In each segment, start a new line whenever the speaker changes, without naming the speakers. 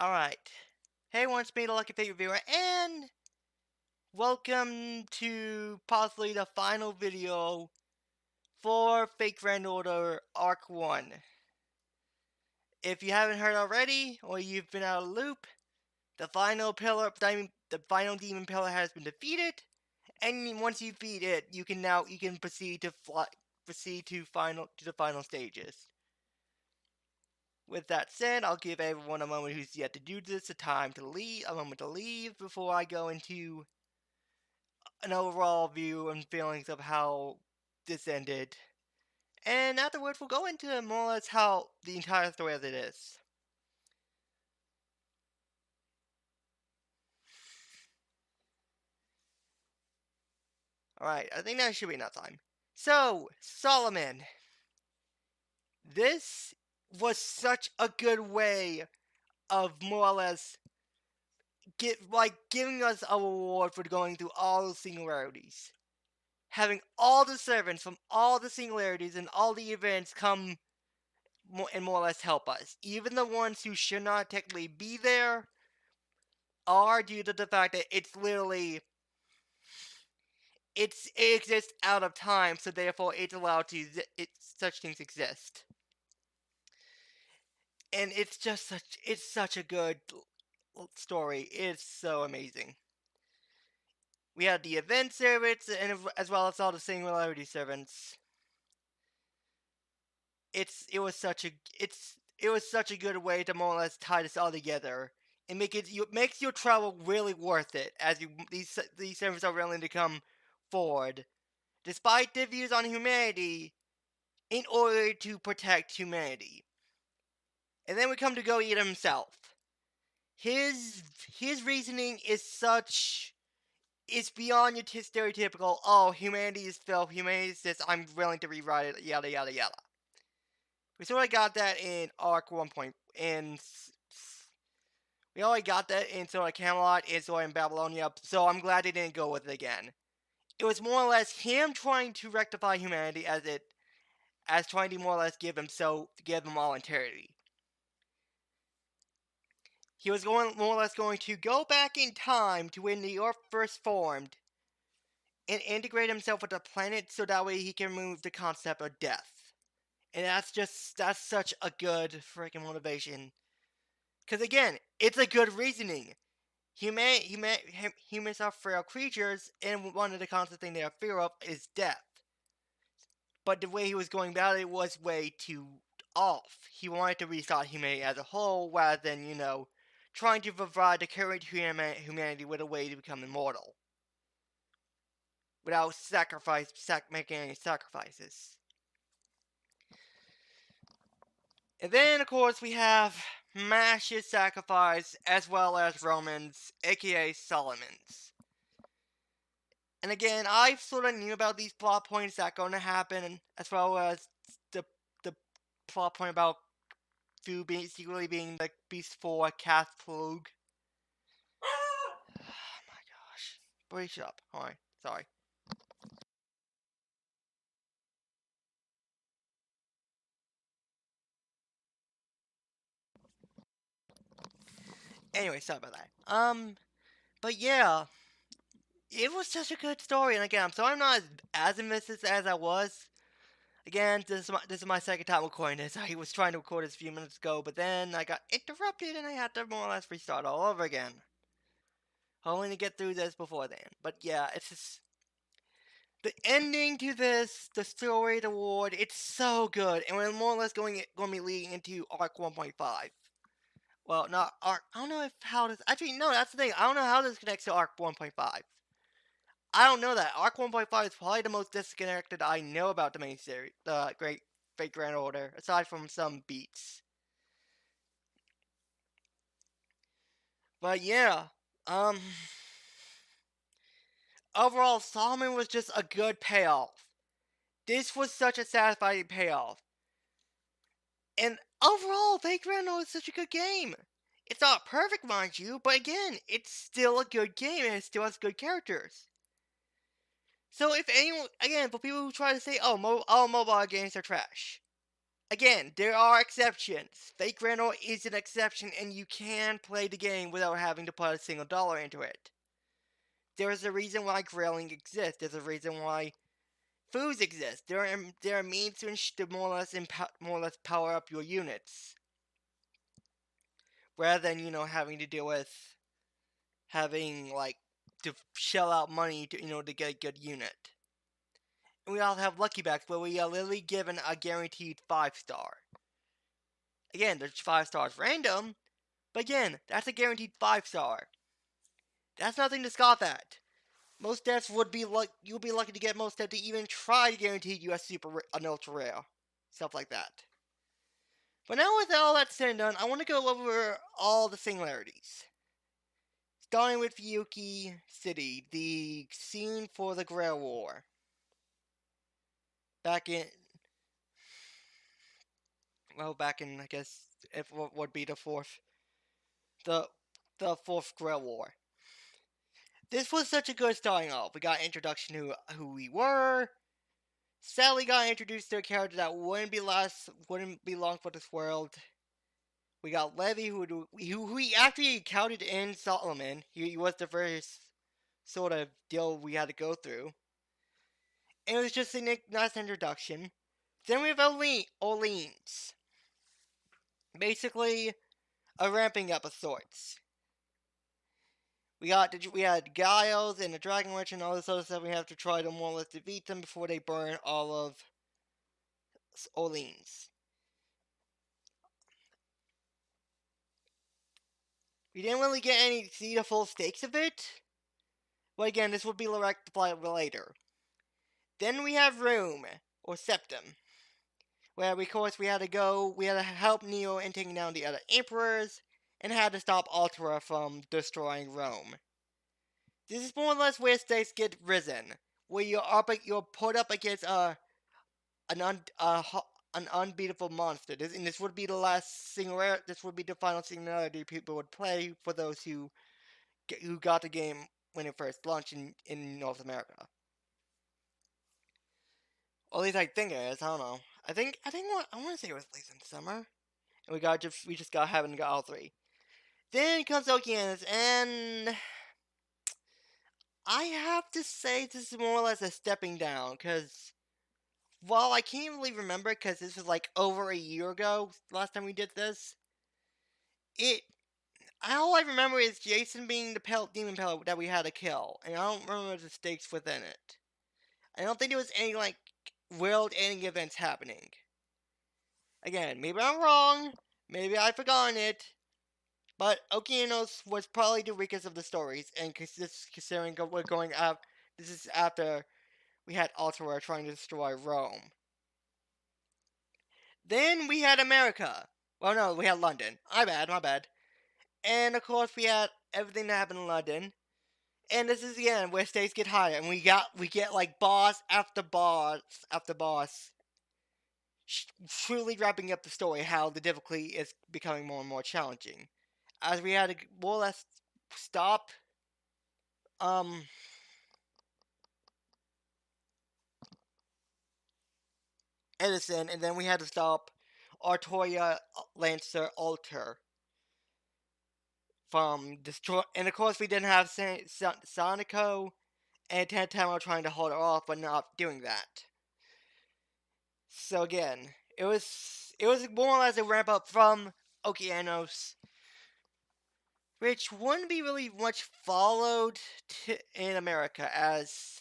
Alright. Hey everyone, it's me, the Lucky Fate Reviewer, and welcome to possibly the final video for Fate Grand Order Arc 1. If you haven't heard already, or you've been out of the loop, the final demon pillar has been defeated, and once you defeat it, you can proceed to the final stages. With that said, I'll give everyone a moment who's yet to do this a moment to leave before I go into an overall view and feelings of how this ended. And afterwards, we'll go into more or less how the entire story as it is. Alright, I think that should be enough time. So, Solomon. This was such a good way of more or less giving us a reward for going through all the singularities. Having all the servants from all the singularities and all the events come and more or less help us. Even the ones who should not technically be there are due to the fact that it exists out of time, so therefore it's allowed to such things exist. And it's such a good story. It's so amazing. We had the event servants and as well as all the singularity servants. It was such a good way to more or less tie this all together and makes your travel really worth it as these servants are willing to come forward, despite their views on humanity, in order to protect humanity. And then we come to Goichi himself. His reasoning is beyond your stereotypical, oh, humanity is filth, humanity is this, I'm willing to rewrite it, yada yada yada. We sort of got that in Arc 1 point, we already got that in sort of Camelot and sort of in Babylonia, so I'm glad they didn't go with it again. It was more or less him trying to rectify humanity as trying to more or less give them all entirety. He was more or less going to go back in time to when the Earth first formed and integrate himself with the planet so that way he can remove the concept of death. And that's such a good freaking motivation. Because again, it's a good reasoning. Humans are frail creatures, and one of the constant things they are fear of is death. But the way he was going about it was way too off. He wanted to restart humanity as a whole, rather than, trying to provide the current humanity with a way to become immortal. Without making any sacrifices. And then, of course, we have Mash's sacrifice, as well as Roman's, aka Solomon's. And again, I sort of knew about these plot points that are going to happen, as well as the plot point about Fu secretly being the Beast 4 Cat Plug. Oh my gosh. Boy, shut up. Alright, sorry. Anyway, sorry about that. But yeah, it was such a good story, and again, I'm sorry I'm not as invested as I was. Again, this is my second time recording this. I was trying to record this a few minutes ago, but then I got interrupted and I had to more or less restart all over again. Hoping to get through this before then. But yeah, it's just the ending to this, the story, the award, it's so good, and we're more or less going to be leading into Arc 1.5. Well, not Arc. I don't know how this. Actually, no, that's the thing. I don't know how this connects to Arc 1.5. I don't know that. Arc 1.5 is probably the most disconnected I know about the main series, the Great Fate Grand Order, aside from some beats. But yeah, overall, Solomon was just a good payoff. This was such a satisfying payoff. And overall, Fate Grand Order is such a good game. It's not perfect, mind you, but again, it's still a good game and it still has good characters. So if anyone, again, for people who try to say, oh, all mobile games are trash, Again, there are exceptions. Fake Grand Order is an exception, and you can play the game without having to put a single dollar into it. There is a reason why grailing exists. There's a reason why foods exist. There are means to more or less power up your units, rather than having to deal with having to shell out money to get a good unit. And we also have Lucky Backs, where we are literally given a guaranteed 5-star. Again, there's 5 stars random, but again, that's a guaranteed 5-star. That's nothing to scoff at. Most deaths you'll be lucky to get most deaths to even try to guarantee you a an ultra rare, stuff like that. But now with all that said and done, I want to go over all the similarities. Starting with Yuki City, the scene for the Grail War. Back in, I guess, if what would be the the fourth Grail War. This was such a good starting off. We got an introduction to who we were. Sally got introduced to a character that wouldn't be long for this world. We got Levy, who we actually encountered in Solomon. He was the first sort of deal we had to go through. And it was just a nice introduction. Then we have Orleans. Basically, a ramping up of sorts. We had Giles and the Dragon Witch and all this other stuff. We have to try to more or less defeat them before they burn all of Orleans. We didn't really see the full stakes of it. But again, this will be rectified later. Then we have Rome, or Septum. Where, of course, we had to help Neo in taking down the other emperors, and had to stop Altera from destroying Rome. This is more or less where stakes get risen, where you're put up against an unbeatable monster. This would be the last singularity. This would be the final singularity people would play for those who got the game when it first launched in North America. Or at least I think it is. I don't know. I want to say it was released in summer, and we just haven't got all 3. Then comes Okeanos, and I have to say this is more or less a stepping down, because while I can't really remember, because this was like over a year ago, last time we did this, all I remember is Jason being the demon pellet that we had to kill, and I don't remember the stakes within it. I don't think there was any, world-ending events happening. Again, maybe I'm wrong, maybe I've forgotten it, but Okeanos was probably the weakest of the stories, and considering we're going up, this is after we had Altera trying to destroy Rome. Then we had America. Well, no, we had London. My bad. And of course, we had everything that happened in London. And this is again where stakes get higher, and we get like boss after boss after boss, truly wrapping up the story. How the difficulty is becoming more and more challenging, as we had to more or less stop Edison, and then we had to stop Artoria Lancer Alter from destroy. And of course, we didn't have Sonico and Tantamo trying to hold her off, but not doing that. So again, it was more or less a ramp up from Okeanos, which wouldn't be really much followed in America, as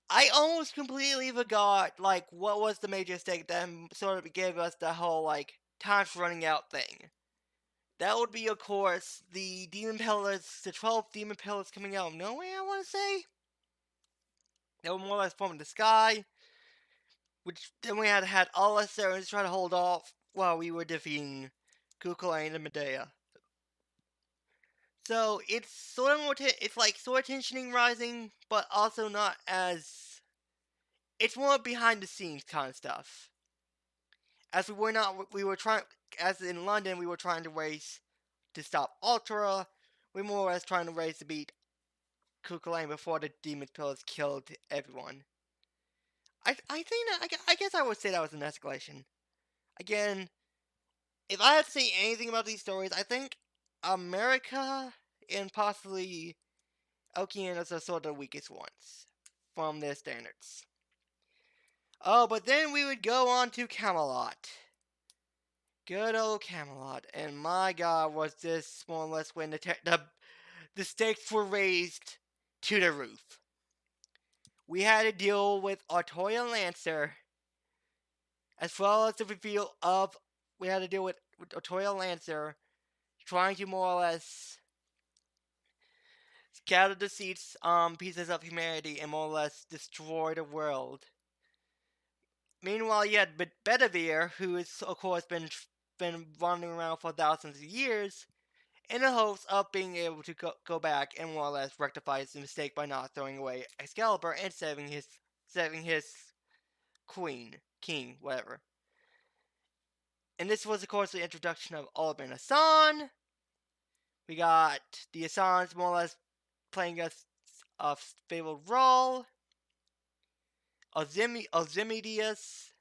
I almost completely forgot what was the major stake that sort of gave us the whole time's running out thing. That would be, of course, the Demon Pillars, the 12 Demon Pillars coming out of nowhere, I want to say. They were more or less forming the sky, which then we had all our servants try to hold off while we were defeating Cuchulainn and Medea. So it's sort of it's sort of tensioning rising, but also not as. It's more behind the scenes kind of stuff. As as in London, we were trying to race to stop Altera. We were more or less trying to race to beat Cuchulainn before the Demon Pillars killed everyone. I guess I would say that was an escalation. Again, if I had to say anything about these stories, I think America and possibly Okeanos are sort of the weakest ones from their standards. Oh, but then we would go on to Camelot. Good old Camelot. And my god, was this more or less when the stakes were raised to the roof. We had to deal with Artoya Lancer, as well as the reveal of. We had to deal with Artoya Lancer trying to more or less scatter the seeds, pieces of humanity and more or less destroy the world. Meanwhile, you had Bedivere, who has of course been running around for thousands of years, in the hopes of being able to go back and more or less rectify his mistake by not throwing away Excalibur and saving his king, whatever. And this was of course the introduction of Oliver and Hassan. We got the Hassans more or less playing a favorable role. Ozymandias.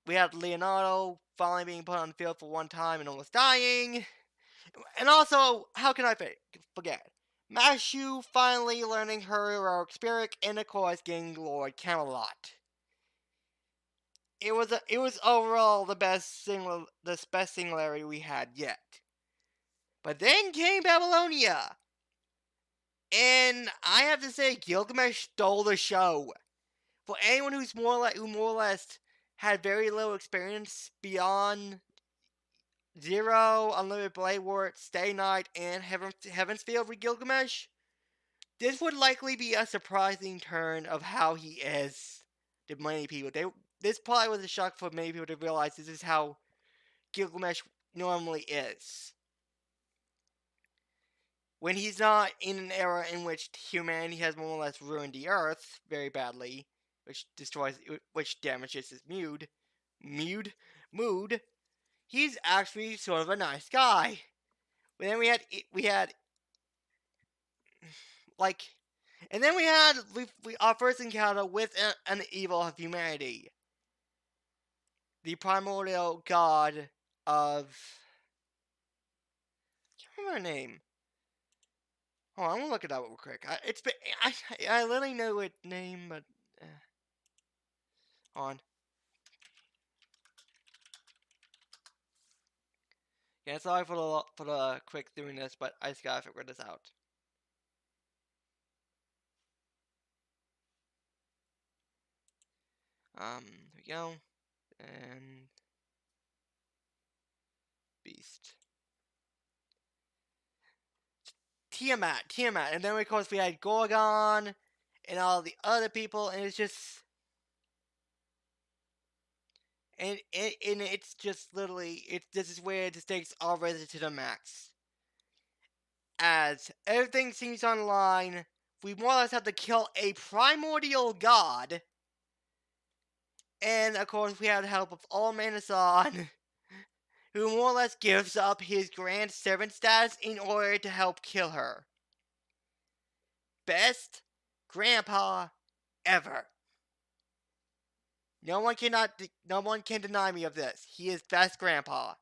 We had Leonardo finally being put on the field for one time and almost dying. And also, how can I forget? Mashu finally learning her heroic spirit and of course getting Lord Camelot. It was overall the best singularity we had yet. But then came Babylonia. And I have to say, Gilgamesh stole the show. For anyone who more or less had very little experience beyond Zero, Unlimited Blade War, Stay Night, and Heaven's Field with Gilgamesh, this would likely be a surprising turn of how he is to many people. This probably was a shock for many people to realize this is how Gilgamesh normally is. When he's not in an era in which humanity has more or less ruined the earth very badly, which damages his mood, he's actually sort of a nice guy. But then we had like, and then we had our first encounter with an evil of humanity, the primordial god of. I can't remember her name. Oh, I'm gonna look it up real quick. I literally know its name, but on. Yeah, sorry for the quick doing this, but I just gotta figure this out. Here we go. And Beast. Tiamat, and then of course we had Gorgon and all the other people, and it's just and it's just literally this is where the stakes are raised to the max. As everything seems on the line, we more or less have to kill a primordial god, and of course we have the help of All-Manasan, who more or less gives up his grand servant status in order to help kill her. Best grandpa ever. No one can deny me of this. He is best grandpa.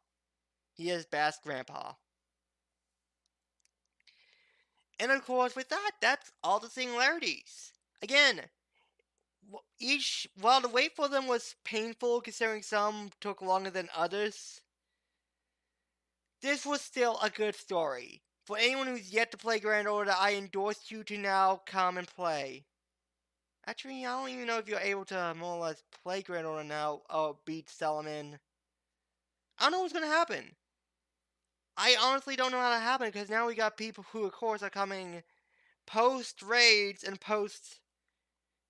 He is best grandpa. And of course, with that's all the similarities. Again, while the wait for them was painful, considering some took longer than others, this was still a good story. For anyone who's yet to play Grand Order, I endorse you to now come and play. Actually, I don't even know if you're able to more or less play Grand Order now or beat Solomon. I don't know what's gonna happen. I honestly don't know how to happen because now we got people who, of course, are coming post raids and post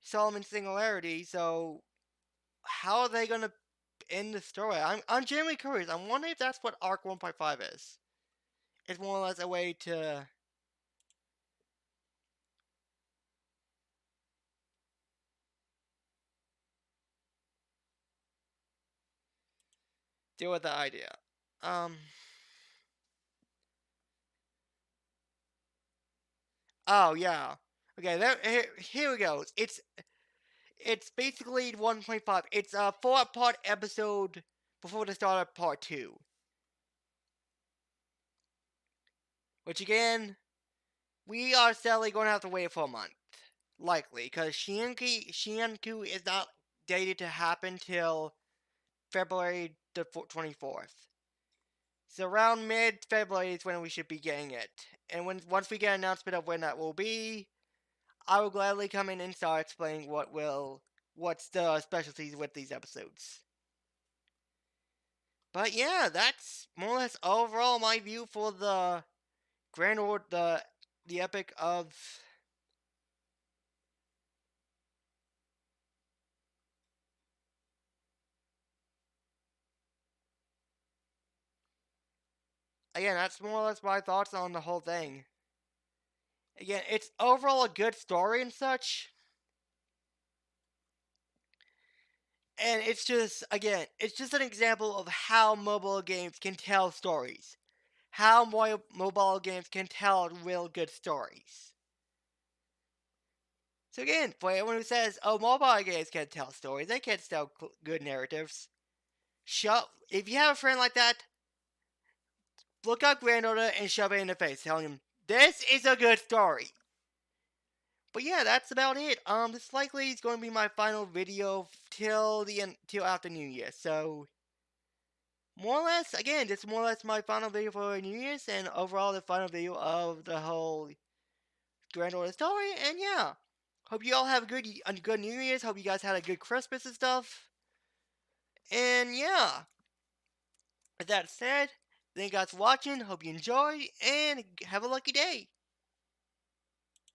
Solomon Singularity. So, how are they gonna end the story? I'm genuinely curious. I'm wondering if that's what Arc 1.5 is. It's more or less a way to deal with the idea. Oh yeah. Okay. Here we go. It's basically 1.5. It's a 4-part episode before the start of part 2. Which again, we are sadly going to have to wait for a month. Likely, because Shianku is not dated to happen till February the 24th. So around mid-February is when we should be getting it. And once we get an announcement of when that will be, I will gladly come in and start explaining what's the specialties with these episodes. But yeah, that's more or less overall my view for the Grand Order, the epic of. Again, that's more or less my thoughts on the whole thing. Again, it's overall a good story and such. And it's just, again, it's just an example of how mobile games can tell stories. How mobile games can tell real good stories. So again, for anyone who says, oh, mobile games can't tell stories, they can't tell good narratives. If you have a friend like that, look up Grand Order and shove it in the face, telling him, this is a good story. But yeah, that's about it. This likely is going to be my final video till after New Year. So more or less, again, this is more or less my final video for New Year's, and overall the final video of the whole Grand Order story. And yeah, hope you all have a good New Year's. Hope you guys had a good Christmas and stuff. And yeah, with that said, thank you guys for watching. Hope you enjoyed, and have a lucky day.